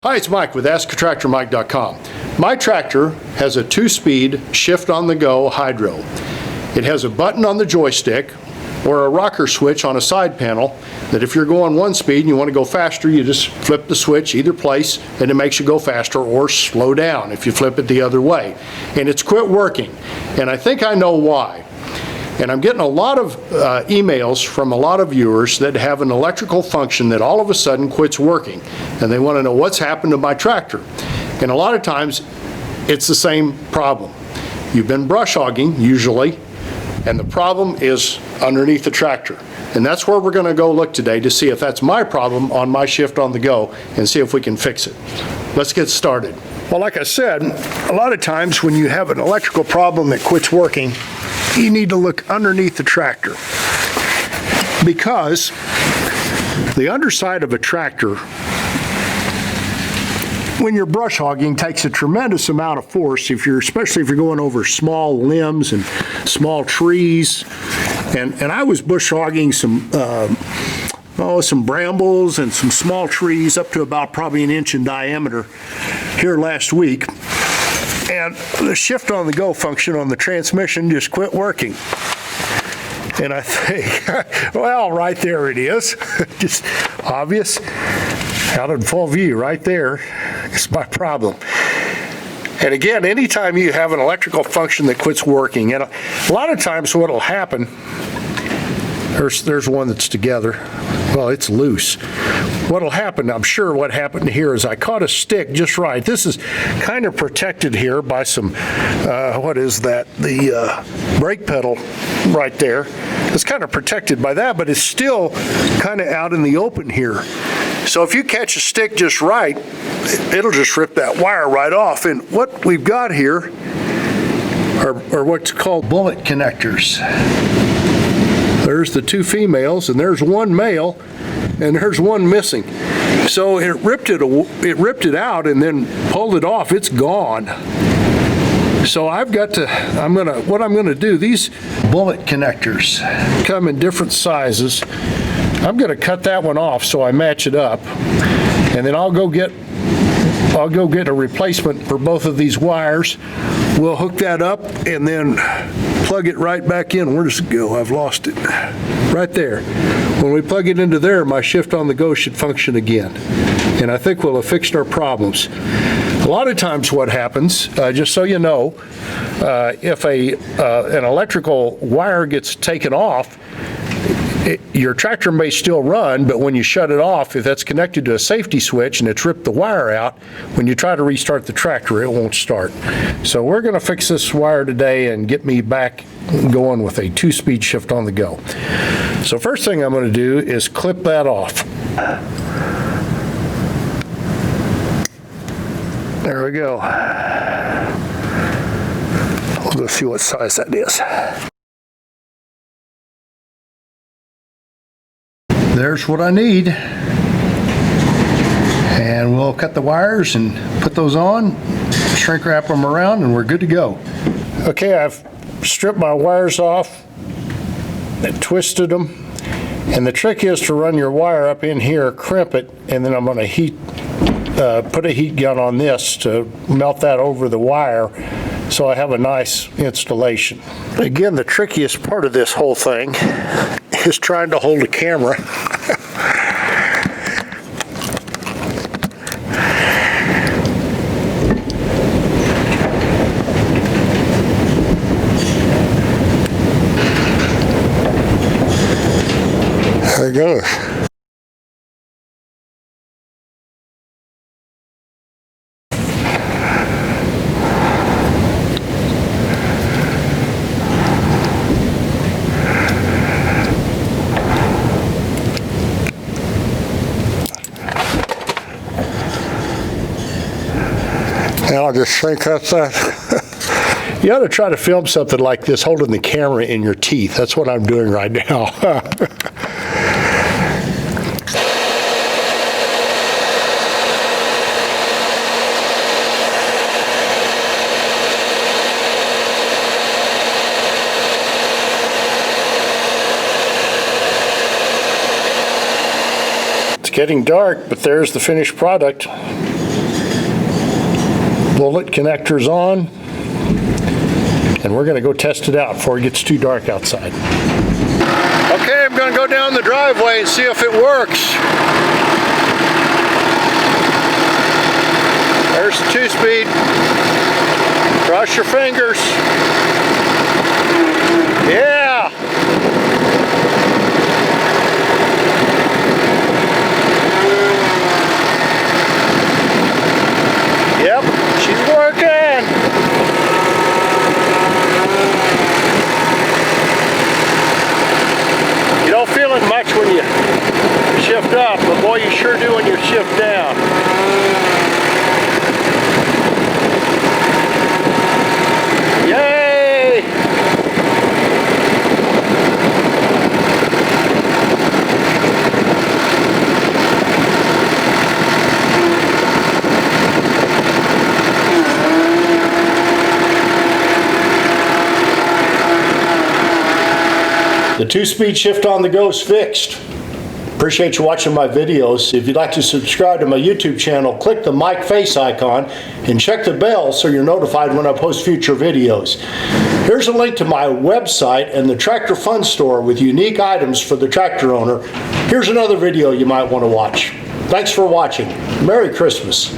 Hi, it's Mike with AskATractorMike.com. My tractor has a 2-speed shift-on-the-go hydro. It has a button on the joystick or a rocker switch on a side panel that if you're going 1 speed and you want to go faster, you just flip the switch either place and it makes you go faster, or slow down if you flip it the other way. And it's quit working, and I think I know why. And I'm getting a lot of emails from a lot of viewers that have an electrical function that all of a sudden quits working, and they want to know what's happened to my tractor. And a lot of times it's the same problem. You've been brush hogging usually, and the problem is underneath the tractor. And that's where we're going to go look today to see if that's my problem on my shift on the go and see if we can fix it. Let's get started. Well, like I said, a lot of times when you have an electrical problem that quits working, you need to look underneath the tractor, because the underside of a tractor, when you're brush hogging, takes a tremendous amount of force, especially if you're going over small limbs and small trees. And I was bush hogging some brambles and some small trees up to about probably 1 inch in diameter here last week. And the shift on the go function on the transmission just quit working. And I think, well, right there it is. Just obvious, out in full view right there. It's my problem. And again, anytime you have an electrical function that quits working, and a lot of times what will happen, there's one that's together. Well, it's loose. What'll happen, I'm sure what happened here is I caught a stick just right. This is kind of protected here by some, what is that? The brake pedal right there. It's kind of protected by that, but it's still kind of out in the open here. So if you catch a stick just right, it'll just rip that wire right off. And what we've got here are what's called bullet connectors. There's the 2 females, and there's 1 male, and there's 1 missing. So it ripped it out and then pulled it off. It's gone. So what I'm gonna do, these bullet connectors come in different sizes. I'm gonna cut that one off so I match it up, and then I'll go get a replacement for both of these wires. We'll hook that up and then plug it right back in. Where does it go? I've lost it. Right there. When we plug it into there, my shift on the go should function again. And I think we'll have fixed our problems. A lot of times what happens, just so you know, if an electrical wire gets taken off, your tractor may still run, but when you shut it off, if that's connected to a safety switch and it's ripped the wire out, when you try to restart the tractor, it won't start. So we're going to fix this wire today and get me back going with a 2-speed shift on the go. So first thing I'm going to do is clip that off. There we go. We'll go see what size that is. There's what I need, and we'll cut the wires and put those on, shrink wrap them around, and we're good to go. Okay, I've stripped my wires off and twisted them, and the trick is to run your wire up in here, crimp it, and then I'm going to put a heat gun on this to melt that over the wire so I have a nice installation. Again, the trickiest part of this whole thing is trying to hold a camera. There it goes. And I'll just shrink that. You ought to try to film something like this holding the camera in your teeth. That's what I'm doing right now. It's getting dark, but there's the finished product. bullet connectors on, and we're going to go test it out before it gets too dark outside. Okay, I'm going to go down the driveway and see if it works. There's the 2-speed. Cross your fingers. Yeah! Yep, she's working. You don't feel it much when you shift up, but boy, you sure do when you shift down. Yay! The 2-speed shift on the go is fixed. Appreciate you watching my videos. If you'd like to subscribe to my YouTube channel, click the mic face icon and check the bell so you're notified when I post future videos. Here's a link to my website and the Tractor Fun Store with unique items for the tractor owner. Here's another video you might want to watch. Thanks for watching. Merry Christmas.